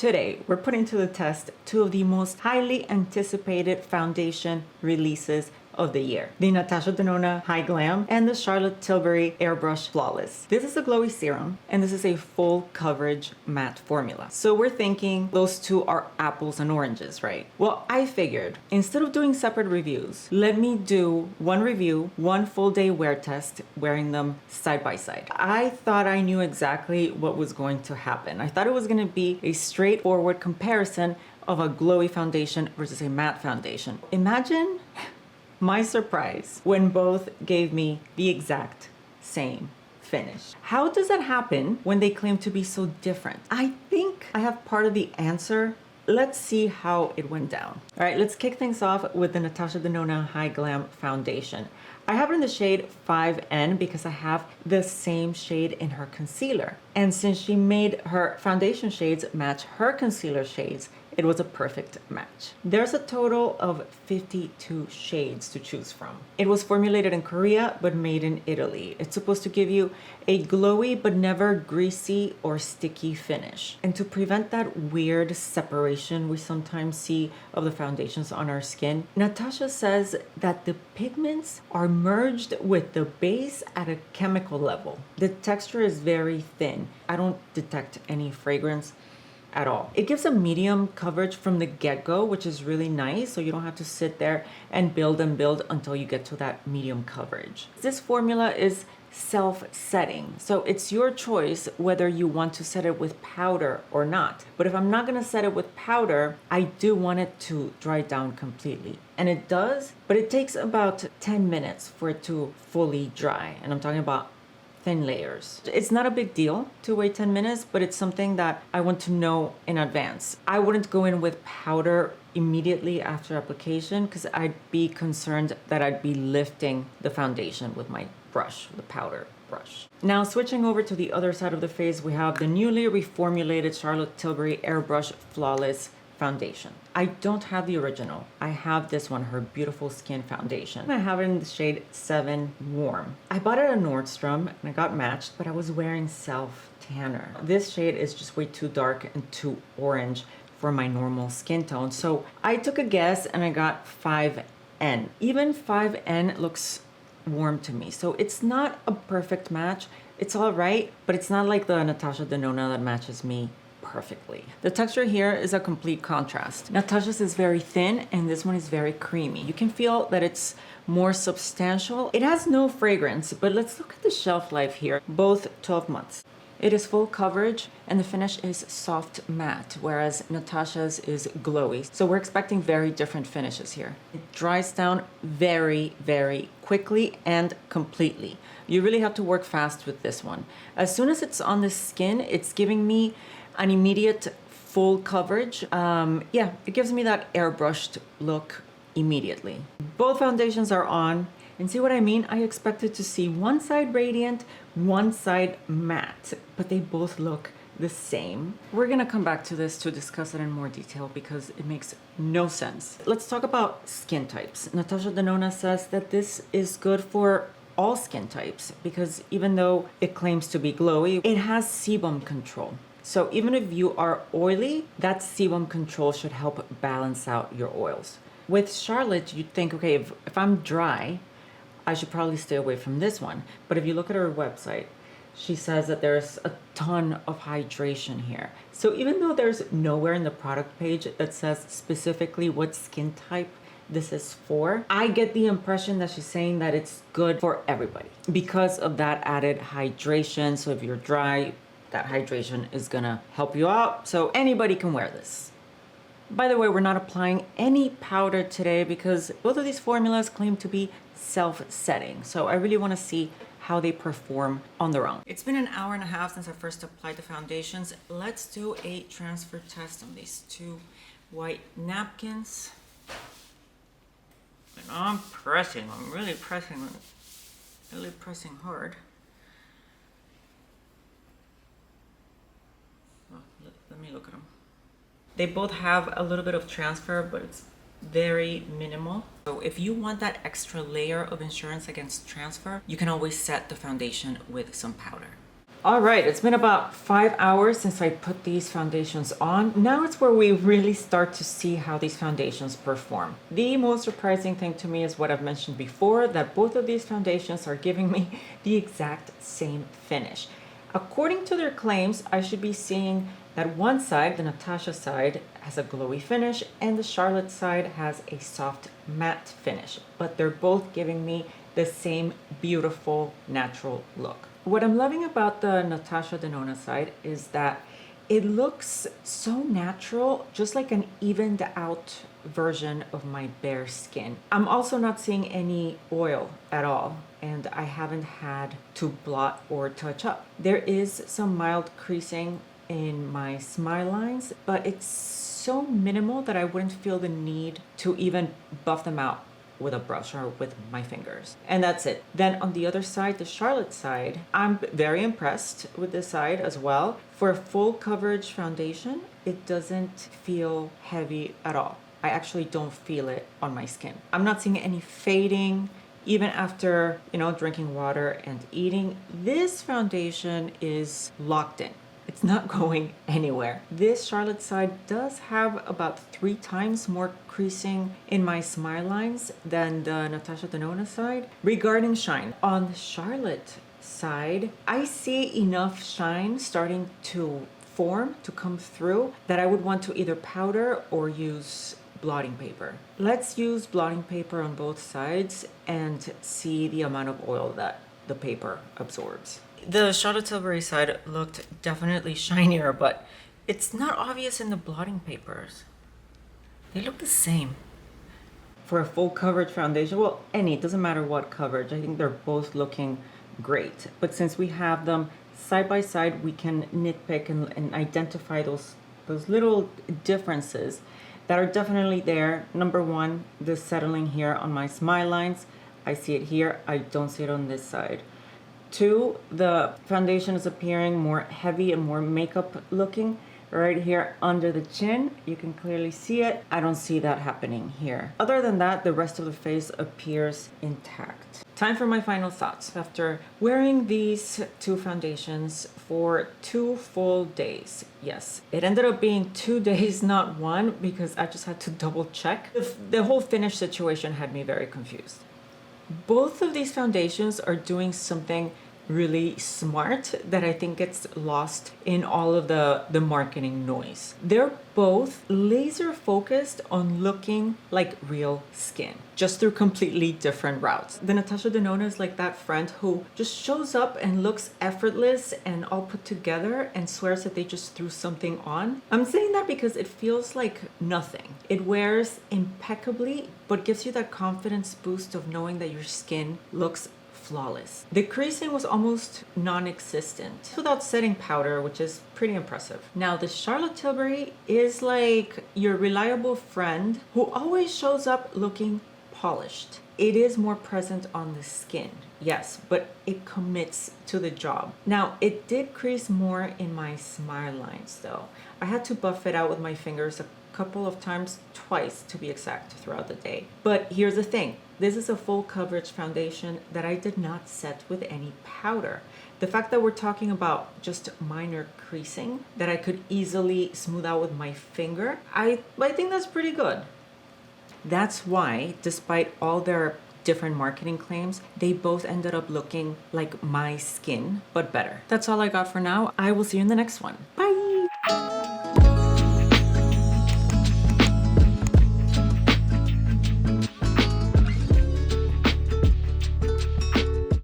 Today, we're putting to the test two of the most highly anticipated foundation releases of the year. The Natasha Denona Hy-Glam and the Charlotte Tilbury Airbrush Flawless. This is a glowy serum and this is a full coverage matte formula. So we're thinking those two are apples and oranges, right? Well, I figured instead of doing separate reviews, let me do one review, one full day wear test, wearing them side by side. I thought I knew exactly what was going to happen. I thought it was going to be a straightforward comparison of a glowy foundation versus a matte foundation. Imagine my surprise when both gave me the exact same finish. How does that happen when they claim to be so different? I think I have part of the answer. Let's see how it went down. All right, let's kick things off with the Natasha Denona Hy-Glam Foundation. I have it in the shade 5N because I have the same shade in her concealer. And since she made her foundation shades match her concealer shades, it was a perfect match. There's a total of 52 shades to choose from. It was formulated in Korea, but made in Italy. It's supposed to give you a glowy, but never greasy or sticky finish. And to prevent that weird separation we sometimes see of the foundations on our skin, Natasha says that the pigments are merged with the base at a chemical level. The texture is very thin. I don't detect any fragrance at all. It gives a medium coverage from the get-go, which is really nice, so you don't have to sit there and build until you get to that medium coverage. This formula is self-setting, so it's your choice whether you want to set it with powder or not. But if I'm not going to set it with powder, I do want it to dry down completely. And it does, but it takes about 10 minutes for it to fully dry. And I'm talking about thin layers. It's not a big deal to wait 10 minutes, but it's something that I want to know in advance. I wouldn't go in with powder immediately after application because I'd be concerned that I'd be lifting the foundation with my brush, the powder brush. Now switching over to the other side of the face, we have the newly reformulated Charlotte Tilbury Airbrush Flawless Foundation. I don't have the original. I have this one, her Beautiful Skin Foundation. I have it in the shade 7 Warm. I bought it at Nordstrom and I got matched, but I was wearing Self Tanner. This shade is just way too dark and too orange for my normal skin tone. So I took a guess and I got 5N. Even 5N looks warm to me. So it's not a perfect match. It's all right, but it's not like the Natasha Denona that matches me perfectly. The texture here is a complete contrast. Natasha's is very thin and this one is very creamy. You can feel that it's more substantial. It has no fragrance, but let's look at the shelf life here. Both 12 months. It is full coverage and the finish is soft matte, whereas Natasha's is glowy. So we're expecting very different finishes here. It dries down very, very quickly and completely. You really have to work fast with this one. As soon as it's on the skin, it's giving me an immediate full coverage. Yeah, it gives me that airbrushed look immediately. Both foundations are on, and see what I mean? I expected to see one side radiant, one side matte, but they both look the same. We're gonna come back to this to discuss it in more detail because it makes no sense. Let's talk about skin types. Natasha Denona says that this is good for all skin types because even though it claims to be glowy, it has sebum control. So even if you are oily, that sebum control should help balance out your oils. With Charlotte, you'd think, okay, if I'm dry, I should probably stay away from this one. But if you look at her website, she says that there's a ton of hydration here. So even though there's nowhere in the product page that says specifically what skin type this is for, I get the impression that she's saying that it's good for everybody because of that added hydration. So if you're dry, that hydration is gonna help you out. So anybody can wear this. By the way, we're not applying any powder today because both of these formulas claim to be self-setting. So I really wanna see how they perform on their own. It's been an hour and a half since I first applied the foundations. Let's do a transfer test on these two white napkins. And I'm really pressing hard. Let me look at them. They both have a little bit of transfer, but it's very minimal. So if you want that extra layer of insurance against transfer, you can always set the foundation with some powder. All right, it's been about 5 hours since I put these foundations on. Now it's where we really start to see how these foundations perform. The most surprising thing to me is what I've mentioned before, that both of these foundations are giving me the exact same finish. According to their claims, I should be seeing that one side, the Natasha side, has a glowy finish and the Charlotte side has a soft matte finish, but they're both giving me the same beautiful natural look. What I'm loving about the Natasha Denona side is that it looks so natural, just like an evened out version of my bare skin. I'm also not seeing any oil at all, and I haven't had to blot or touch up. There is some mild creasing in my smile lines, but it's so minimal that I wouldn't feel the need to even buff them out with a brush or with my fingers. And that's it. Then on the other side, the Charlotte side, I'm very impressed with this side as well. For a full coverage foundation, it doesn't feel heavy at all. I actually don't feel it on my skin. I'm not seeing any fading, even after, drinking water and eating. This foundation is locked in. It's not going anywhere. This Charlotte side does have about 3 times more creasing in my smile lines than the Natasha Denona side. Regarding shine, on the Charlotte side, I see enough shine starting to form, to come through, that I would want to either powder or use blotting paper. Let's use blotting paper on both sides and see the amount of oil that the paper absorbs. The Charlotte Tilbury side looked definitely shinier, but it's not obvious in the blotting papers. They look the same. For a full coverage foundation, well, it doesn't matter what coverage, I think they're both looking great. But since we have them side by side, we can nitpick and identify those little differences that are definitely there. Number one, the settling here on my smile lines. I see it here, I don't see it on this side. 2, the foundation is appearing more heavy and more makeup looking right here under the chin. You can clearly see it. I don't see that happening here. Other than that, the rest of the face appears intact. Time for my final thoughts. After wearing these 2 foundations for 2 full days, yes, it ended up being 2 days, not 1, because I just had to double check. The whole finish situation had me very confused. Both of these foundations are doing something really smart that I think gets lost in all of the marketing noise. They're both laser focused on looking like real skin, just through completely different routes. The Natasha Denona is like that friend who just shows up and looks effortless and all put together and swears that they just threw something on. I'm saying that because it feels like nothing. It wears impeccably, but gives you that confidence boost of knowing that your skin looks flawless. The creasing was almost non-existent without setting powder, which is pretty impressive. Now, the Charlotte Tilbury is like your reliable friend who always shows up looking polished. It is more present on the skin, yes, but it commits to the job. Now, it did crease more in my smile lines though. I had to buff it out with my fingers a couple of times, twice to be exact, throughout the day. But here's the thing. This is a full coverage foundation that I did not set with any powder. The fact that we're talking about just minor creasing that I could easily smooth out with my finger, I think that's pretty good. That's why, despite all their different marketing claims, they both ended up looking like my skin, but better. That's all I got for now. I will see you in the next one. Bye!